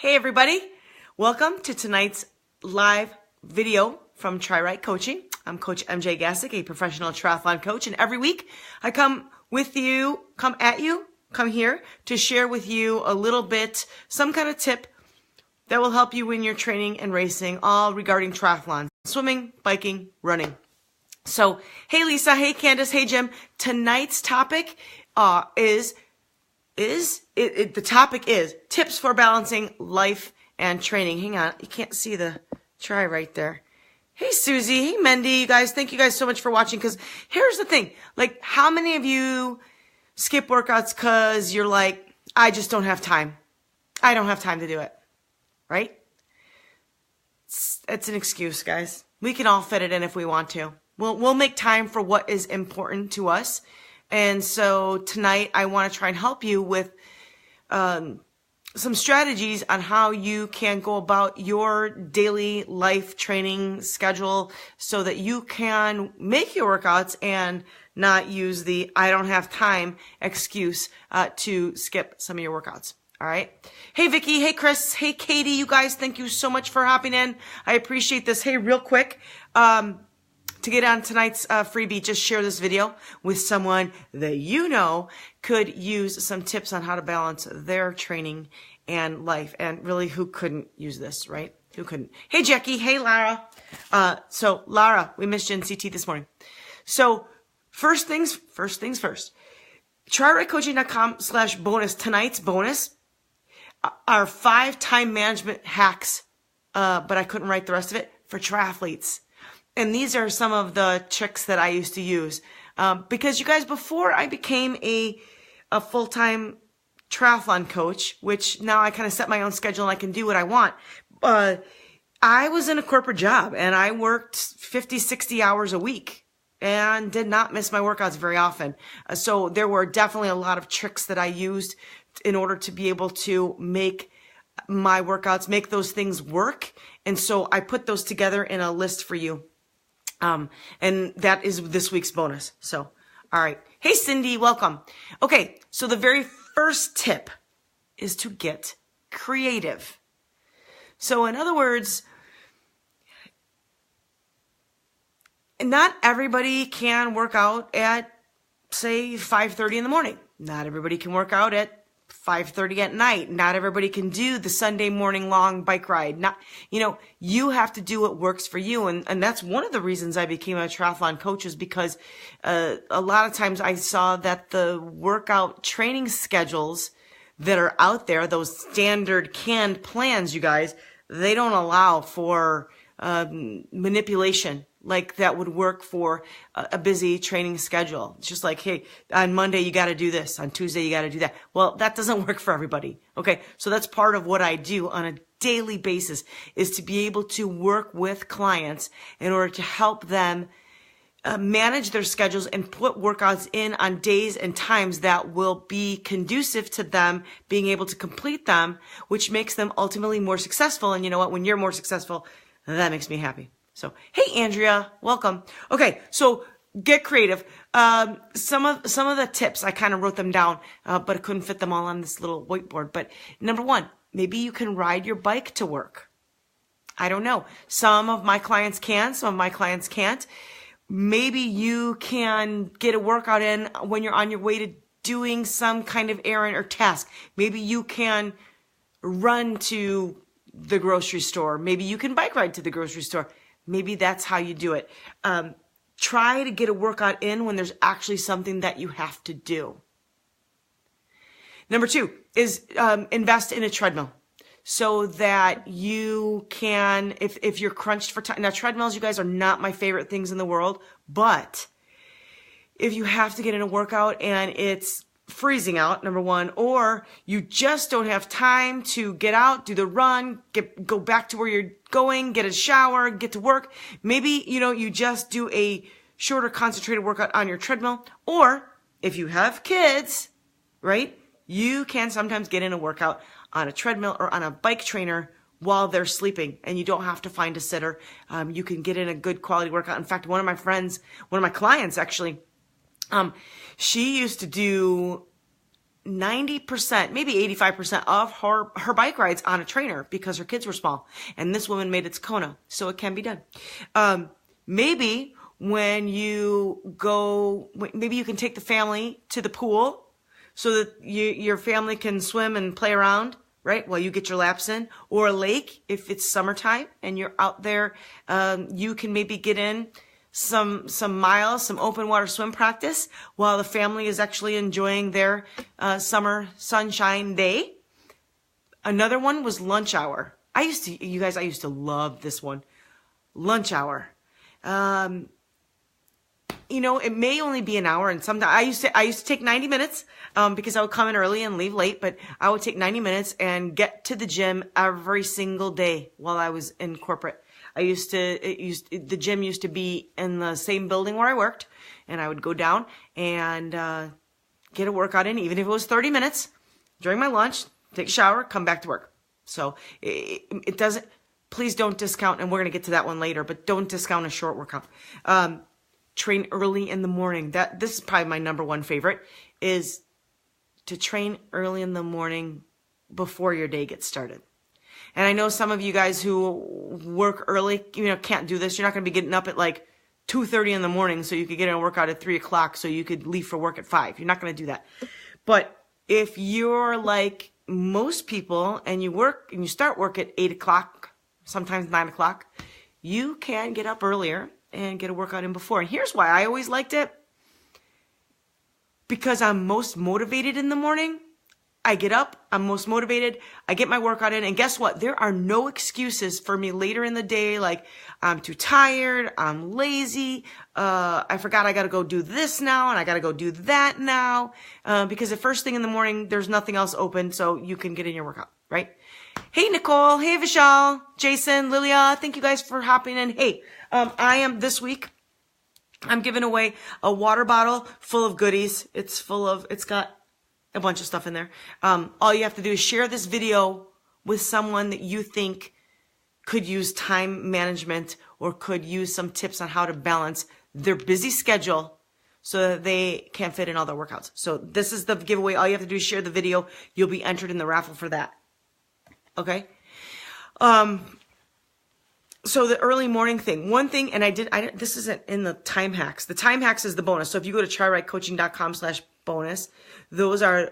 Hey everybody, welcome to tonight's live video from TriRight Coaching. I'm Coach MJ Gasik, a professional triathlon coach, and every week I come here to share with you a little bit, some kind of tip that will help you when you're training and racing, all regarding triathlon, swimming, biking, running. So, hey Lisa, hey Candace, hey Jim, tonight's topic the topic is tips for balancing life and training. Hang on, you can't see the try right there. Hey Susie, hey Mendy, you guys, thank you guys so much for watching. Because here's the thing, like, how many of you skip workouts because you're like, I just don't have time. I don't have time to do it, right? It's an excuse, guys. We can all fit it in if we want to. We'll make time for what is important to us. And so tonight I want to try and help you with some strategies on how you can go about your daily life training schedule so that you can make your workouts and not use the I don't have time excuse to skip some of your workouts. All right. Hey, Vicky. Hey, Chris. Hey, Katie. You guys, thank you so much for hopping in. I appreciate this. Hey, real quick, to get on tonight's freebie, just share this video with someone that you know could use some tips on how to balance their training and life. And really, who couldn't use this, right? Who couldn't? Hey, Jackie. Hey, Lara. So, Lara, we missed you in CT this morning. So, first things first. TriRightCoaching.com/bonus. Tonight's bonus are 5 time management hacks, but I couldn't write the rest of it, for triathletes. And these are some of the tricks that I used to use. Because you guys, before I became a full-time triathlon coach, which now I kind of set my own schedule and I can do what I want, I was in a corporate job and I worked 50, 60 hours a week and did not miss my workouts very often. So there were definitely a lot of tricks that I used in order to be able to make my workouts, make those things work. And so I put those together in a list for you. And that is this week's bonus. So, all right. Hey, Cindy, welcome. Okay. So the very first tip is to get creative. So in other words, not everybody can work out at, say, 5:30 in the morning. Not everybody can work out at 5:30 at night. Not everybody can do the Sunday morning long bike ride. You have to do what works for you. And that's one of the reasons I became a triathlon coach, is because a lot of times I saw that the workout training schedules that are out there, those standard canned plans, you guys, they don't allow for manipulation like that would work for a busy training schedule. It's just like, hey, on Monday you got to do this, on Tuesday you got to do that. Well, that doesn't work for everybody. Okay, so that's part of what I do on a daily basis, is to be able to work with clients in order to help them manage their schedules and put workouts in on days and times that will be conducive to them being able to complete them, which makes them ultimately more successful. And you know what? When you're more successful, that makes me happy. So, hey, Andrea, welcome. Okay, so get creative. Some of the tips, I kind of wrote them down, but I couldn't fit them all on this little whiteboard. But number 1, maybe you can ride your bike to work. I don't know. Some of my clients can, some of my clients can't. Maybe you can get a workout in when you're on your way to doing some kind of errand or task. Maybe you can run to the grocery store. Maybe you can bike ride to the grocery store. Maybe that's how you do it. Try to get a workout in when there's actually something that you have to do. Number 2 is invest in a treadmill so that you can, if you're crunched for time. Now, treadmills, you guys, are not my favorite things in the world, but if you have to get in a workout and it's freezing out, number 1, or you just don't have time to get out, do the run, go back to where you're going, get a shower, get to work. Maybe, you just do a shorter concentrated workout on your treadmill. Or if you have kids, right, you can sometimes get in a workout on a treadmill or on a bike trainer while they're sleeping, and you don't have to find a sitter. You can get in a good quality workout. In fact, one of my clients actually, she used to do 90%, maybe 85% of her bike rides on a trainer because her kids were small. And this woman made it to Kona, so it can be done. Maybe when you go, maybe you can take the family to the pool so that your family can swim and play around, right, while you get your laps in. Or a lake, if it's summertime and you're out there, you can maybe get in some miles, some open water swim practice while the family is actually enjoying their summer sunshine day. Another one was lunch hour. I used to love this one. Lunch hour. It may only be an hour, and sometimes I used to take 90 minutes because I would come in early and leave late, but I would take 90 minutes and get to the gym every single day while I was in corporate. The gym used to be in the same building where I worked, and I would go down and get a workout in, even if it was 30 minutes during my lunch, take a shower, come back to work. So it doesn't, please don't discount, and we're going to get to that one later, but don't discount a short workout. Train early in the morning. This is probably my number one favorite, is to train early in the morning before your day gets started. And I know some of you guys who work early, can't do this. You're not going to be getting up at like 2:30 in the morning so you could get in a workout at 3 o'clock so you could leave for work at 5. You're not going to do that. But if you're like most people and you start work at 8 o'clock, sometimes 9 o'clock, you can get up earlier and get a workout in before. And here's why I always liked it. Because I'm most motivated in the morning. I get up, I'm most motivated, I get my workout in, and guess what? There are no excuses for me later in the day, like I'm too tired, I'm lazy, I forgot I gotta go do this now, and I gotta go do that now, because the first thing in the morning, there's nothing else open, so you can get in your workout, right? Hey, Nicole, hey, Vishal, Jason, Lilia, thank you guys for hopping in. Hey, this week, I'm giving away a water bottle full of goodies. It's got a bunch of stuff in there. All you have to do is share this video with someone that you think could use time management or could use some tips on how to balance their busy schedule so that they can fit in all their workouts. So this is the giveaway. All you have to do is share the video. You'll be entered in the raffle for that. Okay? So the early morning thing, one thing, and this isn't in the time hacks. The time hacks is the bonus. So if you go to TriRightCoaching.com/bonus, those are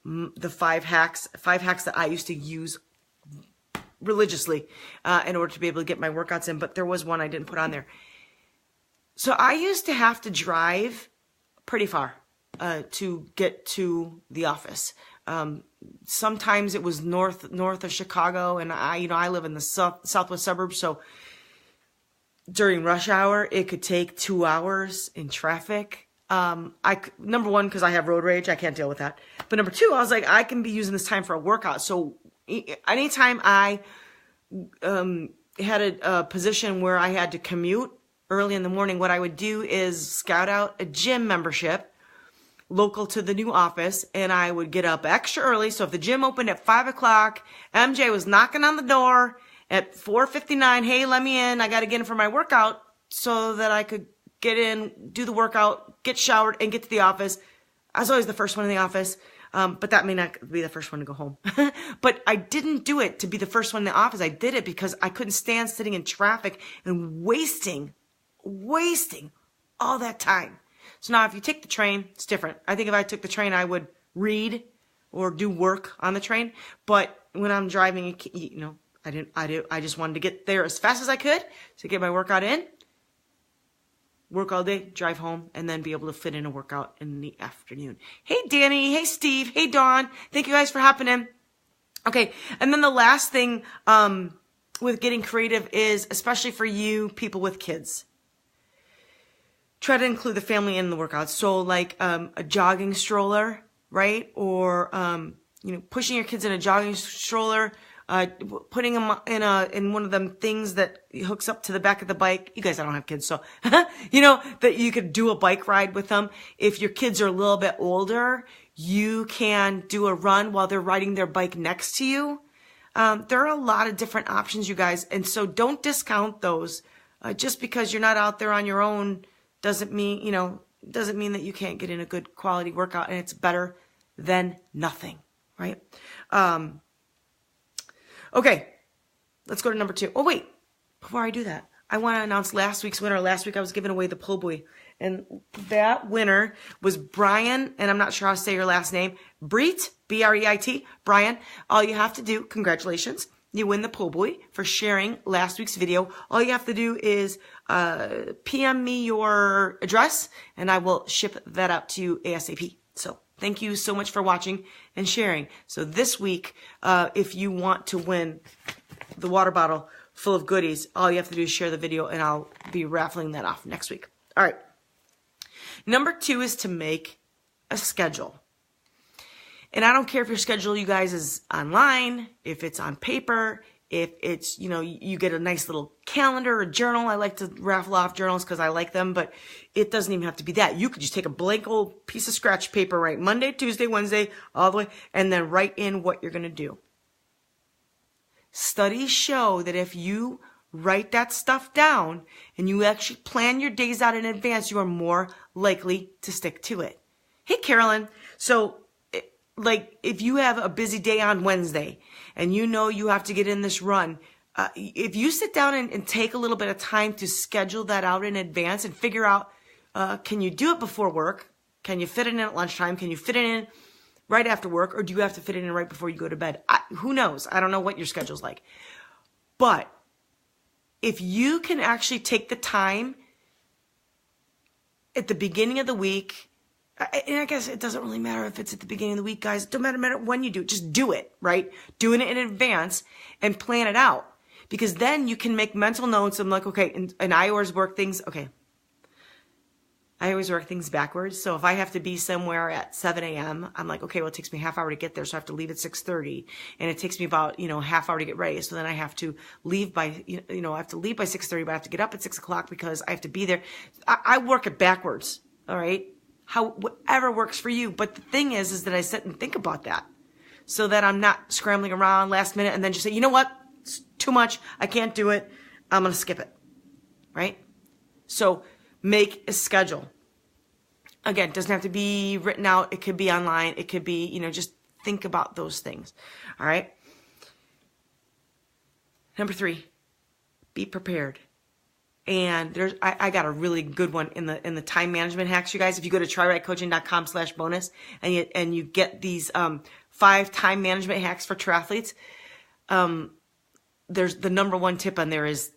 the 5 hacks that I used to use religiously in order to be able to get my workouts in. But there was one I didn't put on there. So I used to have to drive pretty far to get to the office. Sometimes it was north of Chicago, and I live in the southwest suburbs, so during rush hour it could take 2 hours in traffic. Number one, because I have road rage, I can't deal with that. But number two, I was like, I can be using this time for a workout. So anytime I had a position where I had to commute early in the morning, what I would do is scout out a gym membership local to the new office, and I would get up extra early. So if the gym opened at 5 o'clock, MJ was knocking on the door at 4:59. Hey, let me in. I got to get in for my workout so that I could get in, do the workout, get showered, and get to the office. I was always the first one in the office, but that may not be the first one to go home. But I didn't do it to be the first one in the office. I did it because I couldn't stand sitting in traffic and wasting all that time. So now if you take the train, it's different. I think if I took the train, I would read or do work on the train. But when I'm driving, I just wanted to get there as fast as I could to get my workout in, work all day, drive home, and then be able to fit in a workout in the afternoon. Hey, Danny. Hey, Steve. Hey, Dawn. Thank you guys for hopping in. Okay. And then the last thing with getting creative is, especially for you people with kids, try to include the family in the workouts. So like a jogging stroller, right? Or pushing your kids in a jogging stroller, putting them in one of them things that hooks up to the back of the bike. You guys, I don't have kids, so that you could do a bike ride with them. If your kids are a little bit older, you can do a run while they're riding their bike next to you. There are a lot of different options, you guys, and so don't discount those. Just because you're not out there on your own doesn't mean that you can't get in a good quality workout, and it's better than nothing, right? Okay, let's go to number 2. Oh, wait, before I do that, I want to announce last week's winner. Last week I was giving away the pull buoy, and that winner was Brian, and I'm not sure how to say your last name, Breit, B-R-E-I-T, Brian. All you have to do, congratulations, you win the pull buoy for sharing last week's video. All you have to do is PM me your address, and I will ship that out to you ASAP. So thank you so much for watching and sharing. So this week, if you want to win the water bottle full of goodies, all you have to do is share the video, and I'll be raffling that off next week. All right. Number 2 is to make a schedule. And I don't care if your schedule, you guys, is online, if it's on paper, if it's, you get a nice little calendar, a journal. I like to raffle off journals because I like them, but it doesn't even have to be that. You could just take a blank old piece of scratch paper, right? Monday, Tuesday, Wednesday, all the way, and then write in what you're going to do. Studies show that if you write that stuff down and you actually plan your days out in advance, you are more likely to stick to it. Hey, Carolyn. So, if you have a busy day on Wednesday and you have to get in this run, if you sit down and take a little bit of time to schedule that out in advance and figure out, can you do it before work? Can you fit it in at lunchtime? Can you fit it in right after work? Or do you have to fit it in right before you go to bed? Who knows? I don't know what your schedule's like. But if you can actually take the time at the beginning of the week, and I guess it doesn't really matter if it's at the beginning of the week, guys. It don't matter when you do it. Just do it, right? Doing it in advance and plan it out. Because then you can make mental notes. I'm like, okay, and I always work things, I always work things backwards. So if I have to be somewhere at 7 a.m., I'm like, okay, well, it takes me a half hour to get there. So I have to leave at 6:30. And it takes me about, half hour to get ready. So then I have to leave by, I have to leave by 6:30, but I have to get up at 6 o'clock because I have to be there. I work it backwards. All right. Whatever works for you. But the thing is that I sit and think about that so that I'm not scrambling around last minute and then just say, you know what? It's too much. I can't do it. I'm going to skip it. Right? So make a schedule. Again, it doesn't have to be written out. It could be online. It could be, just think about those things. All right. Number 3, be prepared. And I got a really good one in the time management hacks, you guys. If you go to TriRightCoaching.com/bonus and you get these 5 time management hacks for triathletes, there's the number 1 tip on there is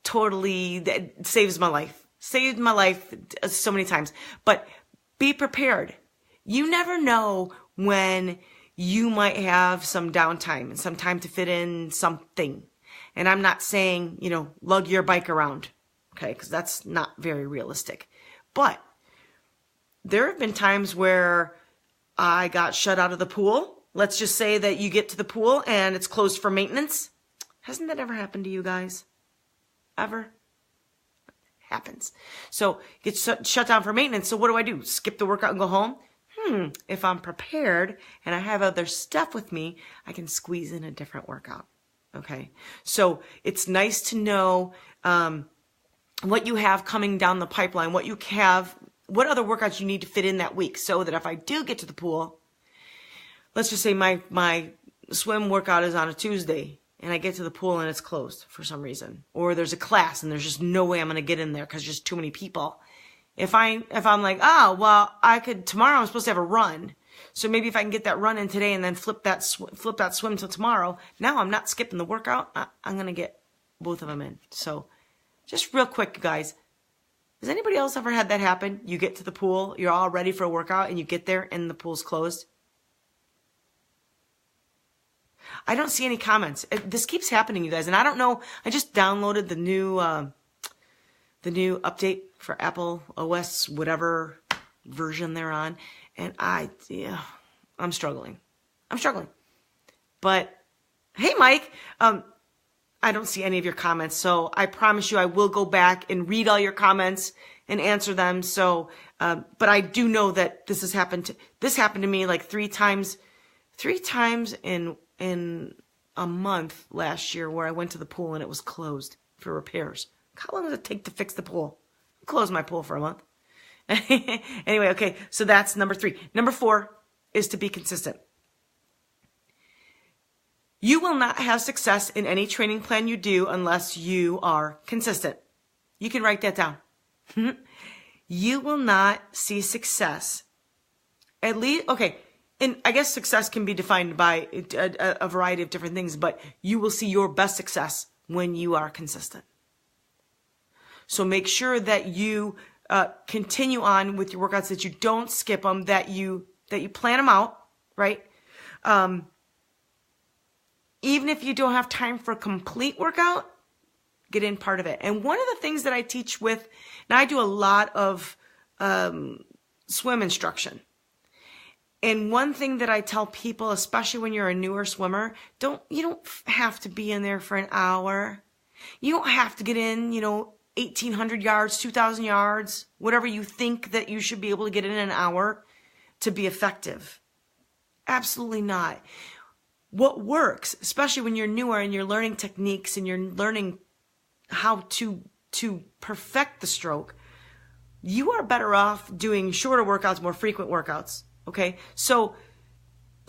that saves my life. Saved my life so many times. But be prepared. You never know when you might have some downtime and some time to fit in something. And I'm not saying, lug your bike around, okay, because that's not very realistic. But there have been times where I got shut out of the pool. Let's just say that you get to the pool and it's closed for maintenance. Hasn't that ever happened to you guys? Ever? Happens. So you get shut down for maintenance. So what do? Skip the workout and go home? If I'm prepared and I have other stuff with me, I can squeeze in a different workout. Okay, so it's nice to know what you have coming down the pipeline, what other workouts you need to fit in that week, so that if I do get to the pool, let's just say my swim workout is on a Tuesday, and I get to the pool and it's closed for some reason, or there's a class and there's just no way I'm going to get in there because there's just too many people. If I'm like, tomorrow I'm supposed to have a run. So maybe if I can get that run in today and then flip that swim till tomorrow, now I'm not skipping the workout. I'm going to get both of them in. So just real quick, guys, has anybody else ever had that happen? You get to the pool, you're all ready for a workout, and you get there and the pool's closed? I don't see any comments. This keeps happening, you guys, and I don't know. I just downloaded the new update for Apple OS, whatever version they're on. And I'm struggling. But, hey, Mike, I don't see any of your comments. So I promise you I will go back and read all your comments and answer them. So, but I do know that this happened to me like 3 times in a month last year where I went to the pool and it was closed for repairs. How long does it take to fix the pool? Close my pool for a month. Anyway, okay, so that's number 3. Number 4 is to be consistent. You will not have success in any training plan you do unless you are consistent. You can write that down. You will not see success. At least, okay, and I guess success can be defined by a variety of different things, but you will see your best success when you are consistent. So make sure that you continue on with your workouts, that you don't skip them, that you plan them out, right? Even if you don't have time for a complete workout, get in part of it. And one of the things that I teach with, now I do a lot of swim instruction. And one thing that I tell people, especially when you're a newer swimmer, you don't have to be in there for an hour. You don't have to get in, 1,800 yards, 2,000 yards, whatever you think that you should be able to get in an hour to be effective. Absolutely not. What works, especially when you're newer and you're learning techniques and you're learning how to perfect the stroke, you are better off doing shorter workouts, more frequent workouts. Okay. So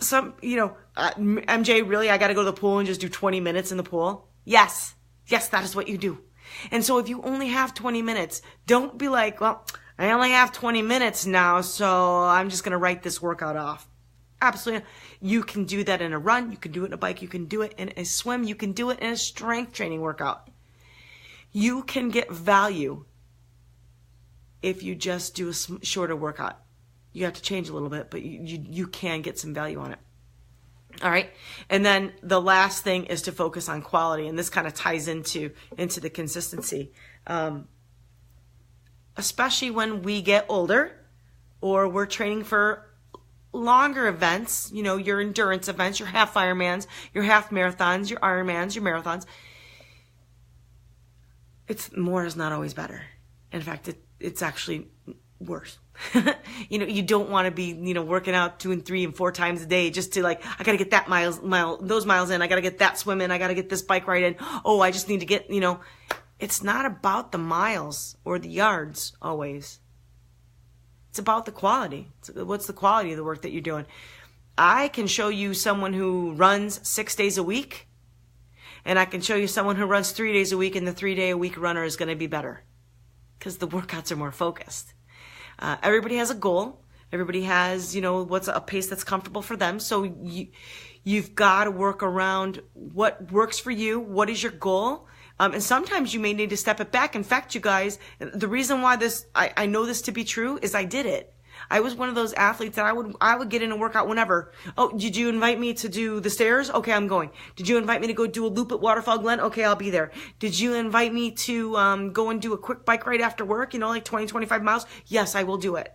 MJ, really, I got to go to the pool and just do 20 minutes in the pool. Yes, that is what you do. And so if you only have 20 minutes, don't be like, well, I only have 20 minutes now, so I'm just going to write this workout off. Absolutely. You can do that in a run. You can do it in a bike. You can do it in a swim. You can do it in a strength training workout. You can get value if you just do a shorter workout. You have to change a little bit, but you can get some value on it. All right. And then the last thing is to focus on quality. And this kind of ties into the consistency. Especially when we get older or we're training for longer events, your endurance events, your half Ironmans, your half marathons, your Ironmans, your marathons. More is not always better. In fact, it's actually worse. You don't want to be, working out 2 and 3 and 4 times a day just to I got to get that those miles in. I got to get that swim in. I got to get this bike ride in. Oh, I just need to get, it's not about the miles or the yards always. It's about the quality. What's the quality of the work that you're doing? I can show you someone who runs 6 days a week, and I can show you someone who runs 3 days a week, and the 3-day-a-week runner is going to be better because the workouts are more focused. Everybody has a goal. Everybody has, what's a pace that's comfortable for them. So you've got to work around what works for you. What is your goal? And sometimes you may need to step it back. In fact, you guys, the reason why I know this to be true is I did it. I was one of those athletes that I would get in a workout whenever. Oh, did you invite me to do the stairs? Okay, I'm going. Did you invite me to go do a loop at Waterfall Glen? Okay, I'll be there. Did you invite me to go and do a quick bike ride after work, 20, 25 miles? Yes, I will do it.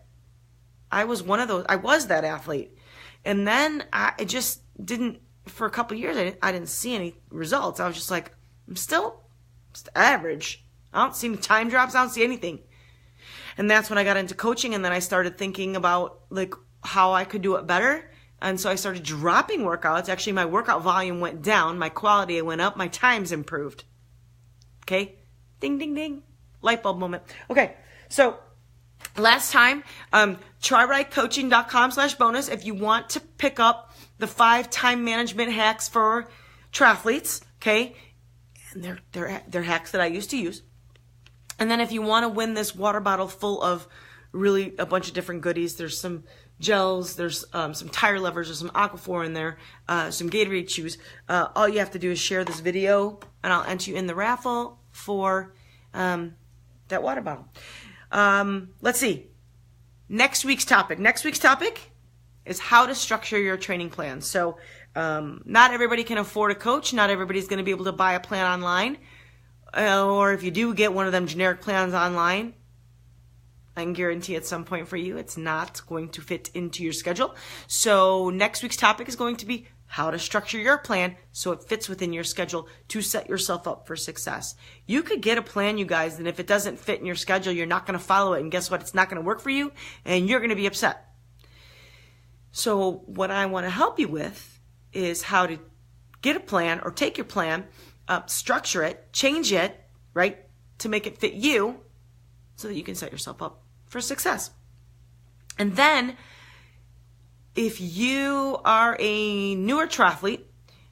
I was one of those. I was that athlete. And then I just didn't, for a couple of years, I didn't see any results. I was just like, I'm still average. I don't see any time drops. I don't see anything. And that's when I got into coaching, and then I started thinking about how I could do it better. And so I started dropping workouts. Actually, my workout volume went down, my quality went up, my times improved. Okay? Ding, ding, ding. Light bulb moment. Okay, so last time, TriRightCoaching.com/bonus if you want to pick up the 5 time management hacks for triathletes. Okay? And they're hacks that I used to use. And then if you want to win this water bottle full of really a bunch of different goodies, there's some gels, there's some tire levers, there's some Aquaphor in there, some Gatorade chews. All you have to do is share this video, and I'll enter you in the raffle for that water bottle. Let's see. Next week's topic is how to structure your training plan. So not everybody can afford a coach. Not everybody's going to be able to buy a plan online. Or if you do get one of them generic plans online, I can guarantee at some point for you, it's not going to fit into your schedule. So next week's topic is going to be how to structure your plan so it fits within your schedule to set yourself up for success. You could get a plan, you guys, and if it doesn't fit in your schedule, you're not going to follow it. And guess what? It's not going to work for you, and you're going to be upset. So what I want to help you with is how to get a plan or take your plan, structure it, change it, right, to make it fit you so that you can set yourself up for success. And then If you are a newer triathlete,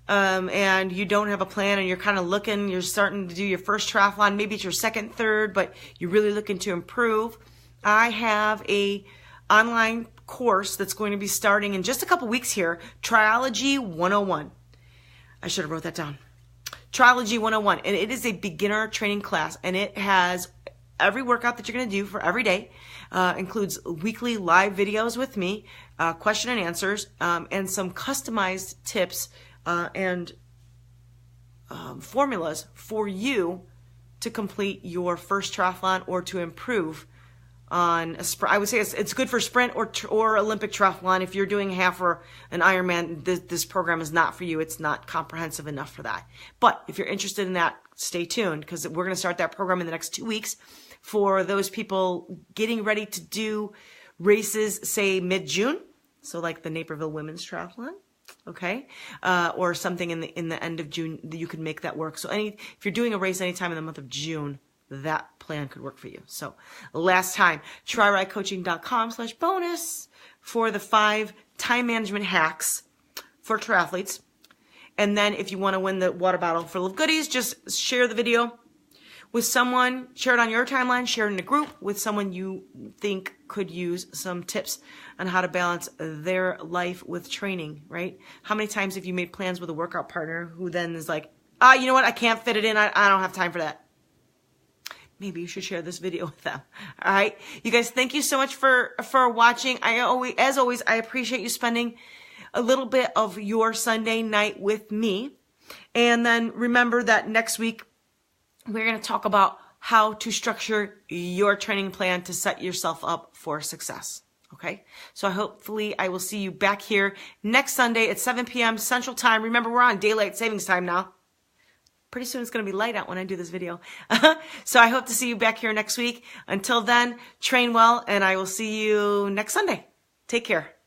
and you don't have a plan and you're kind of looking, you're starting to do your first triathlon, maybe it's your second, third, but you're really looking to improve, I have a online course that's going to be starting in just a couple weeks here, Triology 101. I should have wrote that down. Triology 101, and it is a beginner training class, and it has every workout that you're going to do for every day, includes weekly live videos with me, question and answers, and some customized tips and formulas for you to complete your first triathlon or to improve on a sprint. I would say it's good for sprint or Olympic triathlon. If you're doing half or an Ironman, this program is not for you. It's not comprehensive enough for that. But if you're interested in that, stay tuned, because we're going to start that program in the next 2 weeks for those people getting ready to do races, say mid-June. So like the Naperville Women's Triathlon. Okay, or something in the end of June, you could make that work. So if you're doing a race anytime in the month of June, that plan could work for you. So last time, TriRightCoaching.com/bonus for the 5 time management hacks for triathletes. And then if you want to win the water bottle full of goodies, just share the video with someone, share it on your timeline, share it in a group with someone you think could use some tips on how to balance their life with training, right? How many times have you made plans with a workout partner who then is like, you know what, I can't fit it in, I don't have time for that. Maybe you should share this video with them. All right, you guys, thank you so much for watching. As always, I appreciate you spending a little bit of your Sunday night with me. And then remember that next week, we're going to talk about how to structure your training plan to set yourself up for success. Okay? So hopefully I will see you back here next Sunday at 7 p.m. Central Time. Remember, we're on daylight savings time now. Pretty soon it's going to be light out when I do this video. So I hope to see you back here next week. Until then, train well, and I will see you next Sunday. Take care.